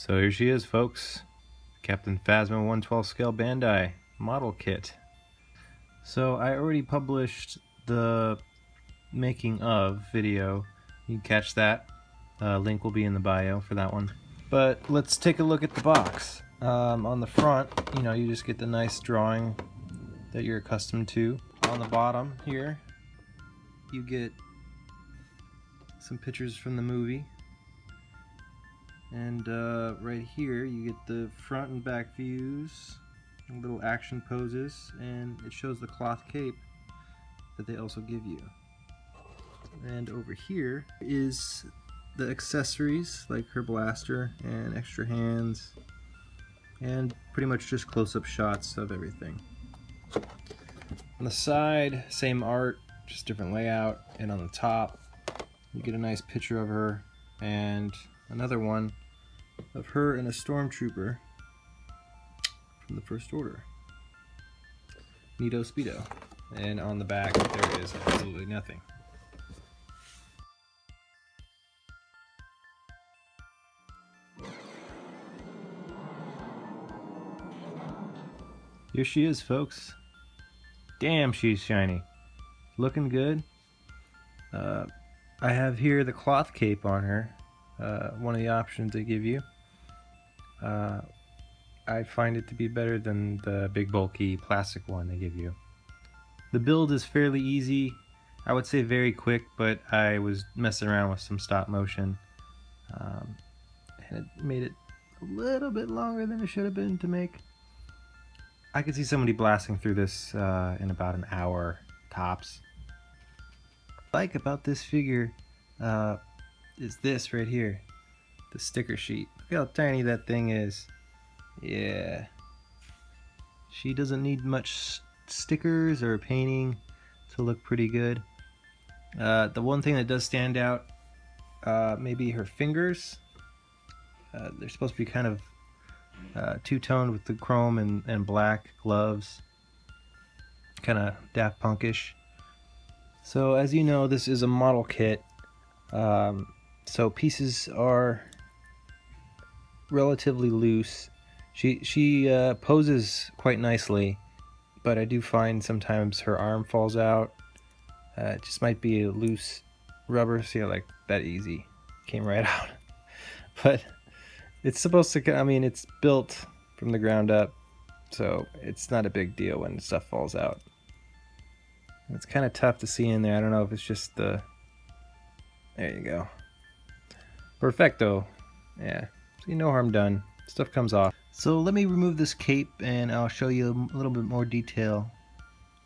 So here she is, folks. Captain Phasma 112 scale Bandai model kit. So I already published the making of video. You can catch that. Link will be in the bio for that one. But let's take a look at the box. On the front, you just get the nice drawing that you're accustomed to. On the bottom here, you get some pictures from the movie. And right here you get the front and back views, little action poses, and it shows the cloth cape that they also give you. And over here is the accessories like her blaster and extra hands, and pretty much just close-up shots of everything. On the side, same art, just different layout, and on the top you get a nice picture of her and another one of her and a stormtrooper from the First Order. Neato Speedo. And on the back there is absolutely nothing. Here she is, folks. Damn, she's shiny. Looking good. I have here the cloth cape on her. One of the options they give you. I find it to be better than the big bulky plastic one they give you. The build is fairly easy. I would say very quick, but I was messing around with some stop motion, and it made it a little bit longer than it should have been to make. I could see somebody blasting through this in about an hour tops. What I like about this figure is this right here, the sticker sheet. Look how tiny that thing is. Yeah, she doesn't need much stickers or painting to look pretty good. The one thing that does stand out, maybe her fingers. They're supposed to be kind of two-toned with the chrome and black gloves, kind of Daft Punkish. So as you know, this is a model kit, so pieces are relatively loose. She poses quite nicely, but I do find sometimes her arm falls out. It just might be a loose rubber. See, like that easy came right out. But it's supposed to, I mean, it's built from the ground up, so it's not a big deal when stuff falls out. It's kind of tough to see in there. I don't know if it's just the, there you go. Perfecto. Yeah, see, no harm done. Stuff comes off. So let me remove this cape and I'll show you a little bit more detail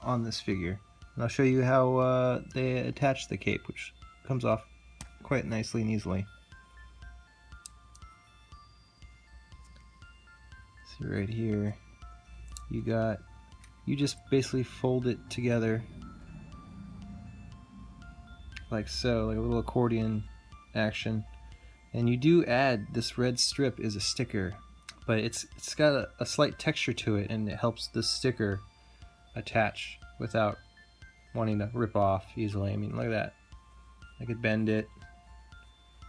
on this figure. And I'll show you how they attach the cape, which comes off quite nicely and easily. See right here, you just basically fold it together like so, like a little accordion action. And you do add, this red strip is a sticker, but it's got a slight texture to it, and it helps the sticker attach without wanting to rip off easily. I mean, look at that. I could bend it,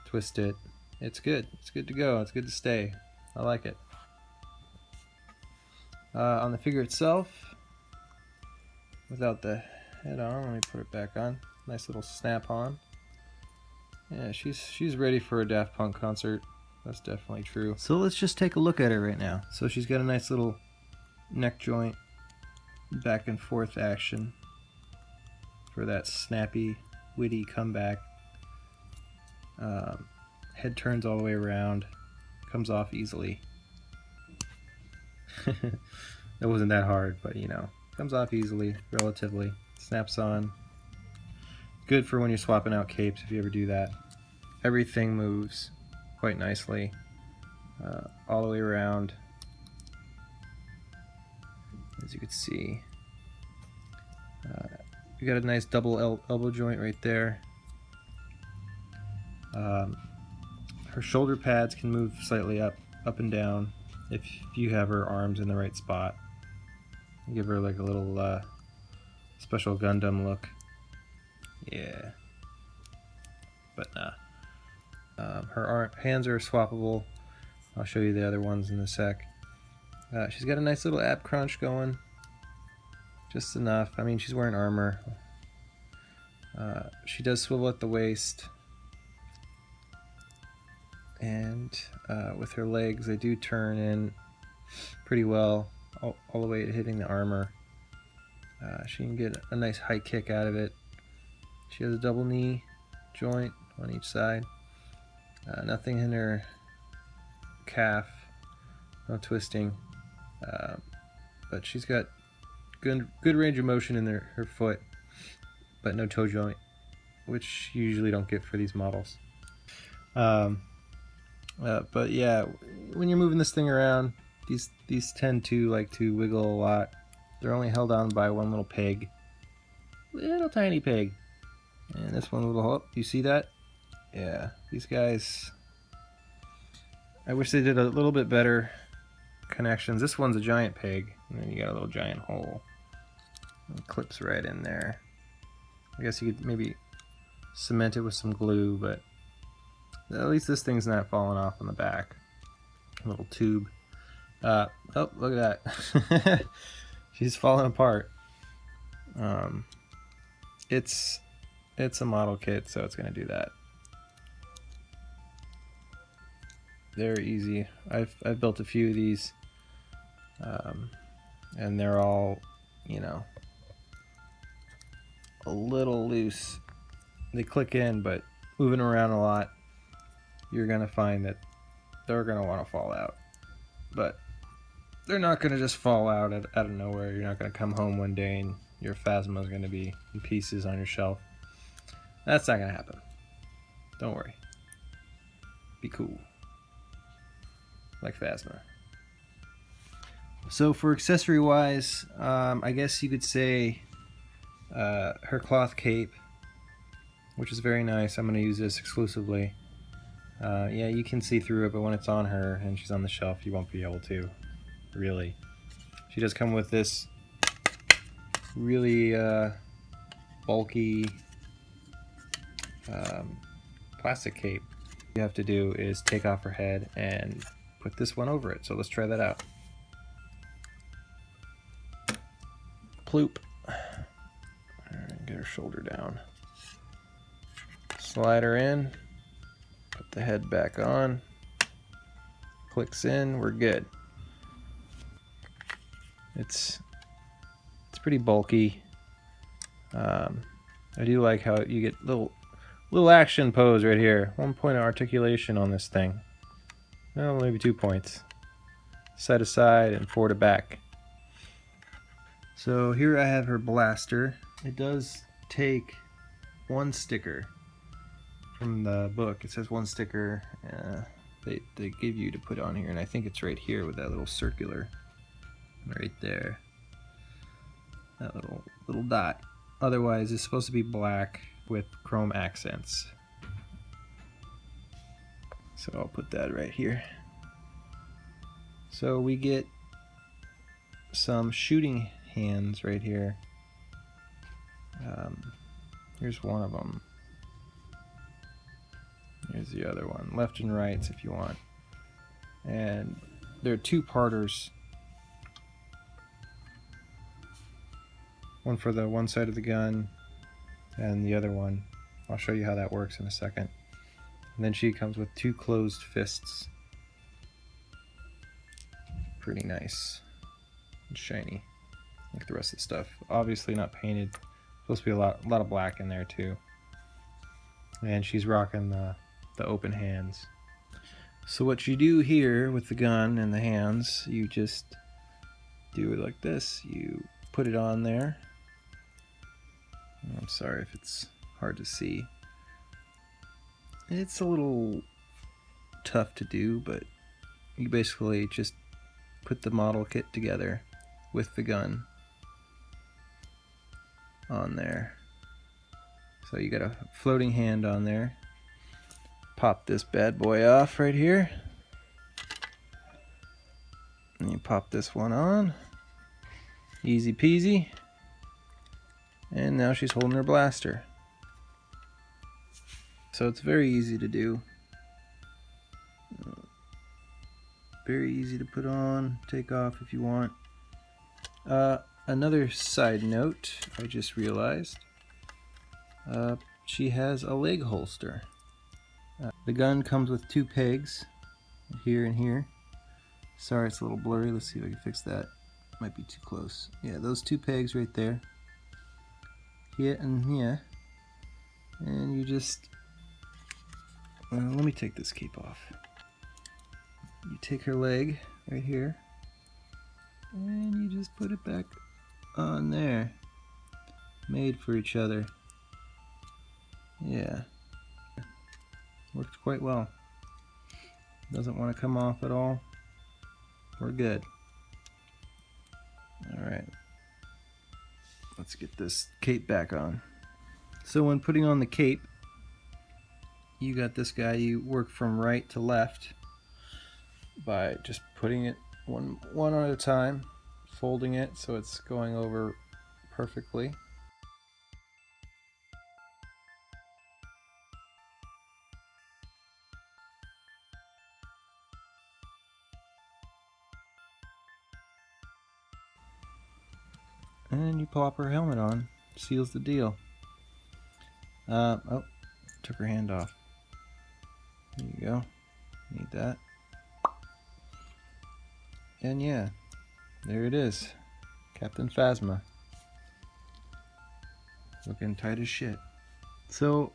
twist it. It's good. It's good to go. It's good to stay. I like it. On the figure itself, without the head on, let me put it back on. Nice little snap-on. Yeah, she's ready for a Daft Punk concert. That's definitely true. So let's just take a look at her right now. So she's got a nice little neck joint, back and forth action for that snappy, witty comeback. Head turns all the way around, comes off easily. It wasn't that hard, but comes off easily, relatively. Snaps on. Good for when you're swapping out capes, if you ever do that. Everything moves quite nicely all the way around, as you can see. You got a nice double elbow joint right there. Her shoulder pads can move slightly up and down if you have her arms in the right spot. Give her like a little special Gundam look. Yeah, but nah. Her hands are swappable. I'll show you the other ones in a sec. She's got a nice little ab crunch going. Just enough. I mean, she's wearing armor. She does swivel at the waist. And with her legs, they do turn in pretty well, all the way to hitting the armor. She can get a nice high kick out of it. She has a double knee joint on each side. Nothing in her calf, no twisting. But she's got good range of motion in her foot, but no toe joint, which you usually don't get for these models. But yeah, when you're moving this thing around, these tend to like to wiggle a lot. They're only held on by one little peg, little tiny peg, and this one little hole. You see that? Yeah, these guys. I wish they did a little bit better connections. This one's a giant peg, and then you got a little giant hole. It clips right in there. I guess you could maybe cement it with some glue, but at least this thing's not falling off on the back. A little tube. Oh, look at that. She's falling apart. It's a model kit, so it's going to do that. Very easy. I've built a few of these, and they're all, you know, a little loose. They click in, but moving around a lot, you're gonna find that they're gonna want to fall out. But they're not gonna just fall out out of nowhere. You're not gonna come home one day and your Phasma is gonna be in pieces on your shelf. That's not gonna happen. Don't worry. Be cool. Like Phasma. So for accessory wise, I guess you could say her cloth cape, which is very nice. I'm going to use this exclusively. Yeah, you can see through it, but when it's on her and she's on the shelf, you won't be able to, really. She does come with this really bulky plastic cape. What you have to do is take off her head and put this one over it. So let's try that out. Ploop. Alright, get her shoulder down. Slide her in. Put the head back on. Clicks in. We're good. It's pretty bulky. I do like how you get little action pose right here. 1 point of articulation on this thing. Well, maybe 2 points. Side to side and forward to back. So here I have her blaster. It does take one sticker from the book. It says one sticker they give you to put on here, and I think it's right here with that little circular right there. That little dot. Otherwise, it's supposed to be black with chrome accents. So I'll put that right here. So we get some shooting hands right here. Here's one of them. Here's the other one. Left and rights if you want. And they're two-parters. One for the one side of the gun and the other one. I'll show you how that works in a second. And then she comes with two closed fists. Pretty nice and shiny, like the rest of the stuff. Obviously not painted. Supposed to be a lot of black in there too. And she's rocking the open hands. So what you do here with the gun and the hands, you just do it like this. You put it on there. I'm sorry if it's hard to see. It's a little tough to do, but you basically just put the model kit together with the gun on there. So you got a floating hand on there. Pop this bad boy off right here. And you pop this one on. Easy peasy. And now she's holding her blaster. So it's very easy to do. very easy to put on, take off if you want. Another side note I just realized, she has a leg holster. The gun comes with 2 pegs, here and here. Sorry, it's a little blurry. Let's see if I can fix that. Might be too close. Yeah, those 2 pegs right there. Here and here. And you just... let me take this cape off. You take her leg right here. And you just put it back on there. Made for each other. Yeah. Works quite well. Doesn't want to come off at all. We're good. Alright. Let's get this cape back on. So when putting on the cape, you got this guy, you work from right to left by just putting it one at a time, folding it so it's going over perfectly. And you pop her helmet on, seals the deal. Oh, took her hand off. There you go. Need that. And yeah, there it is. Captain Phasma. Looking tight as shit. So,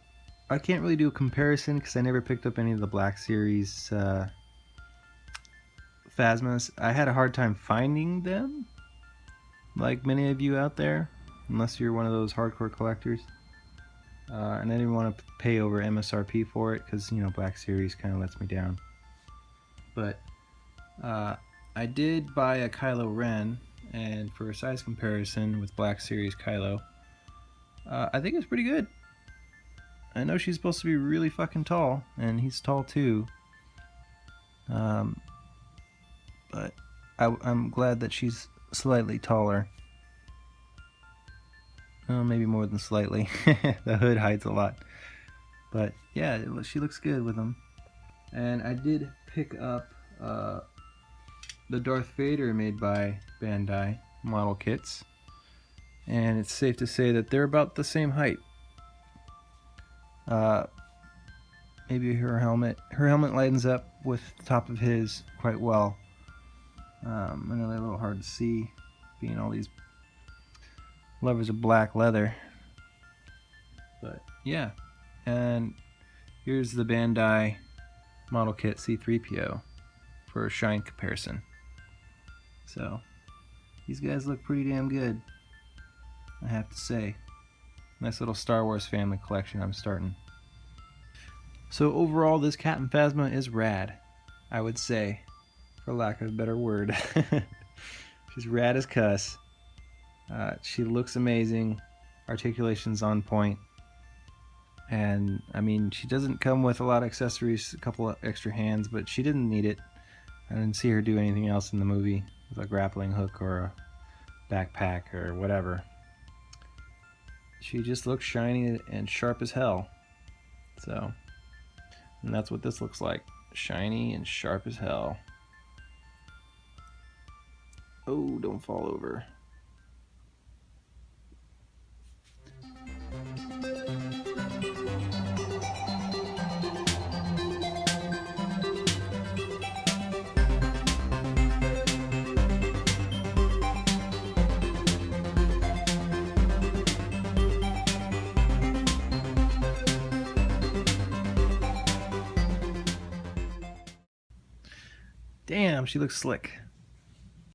I can't really do a comparison because I never picked up any of the Black Series Phasmas. I had a hard time finding them, like many of you out there, unless you're one of those hardcore collectors. And I didn't want to pay over MSRP for it because, you know, Black Series kind of lets me down. But I did buy a Kylo Ren, and for a size comparison with Black Series Kylo, I think it's pretty good. I know she's supposed to be really fucking tall, and he's tall too. But I'm glad that she's slightly taller. Oh, maybe more than slightly. The hood hides a lot. But yeah, she looks good with them. And I did pick up the Darth Vader made by Bandai model kits. And it's safe to say that they're about the same height. Maybe her helmet lines up with the top of his quite well. I know they're a little hard to see, being all these levers of black leather. But yeah, and here's the Bandai model kit C-3PO for a shine comparison. So these guys look pretty damn good, I have to say. Nice little Star Wars family collection I'm starting. So overall, this Captain Phasma is rad, I would say, for lack of a better word. She's rad as cuss. She looks amazing. Articulation's on point. And I mean, she doesn't come with a lot of accessories, a couple of extra hands, but she didn't need it. I didn't see her do anything else in the movie with a grappling hook or a backpack or whatever. She just looks shiny and sharp as hell. So, and that's what this looks like. Shiny and sharp as hell. Oh, don't fall over. Damn, she looks slick.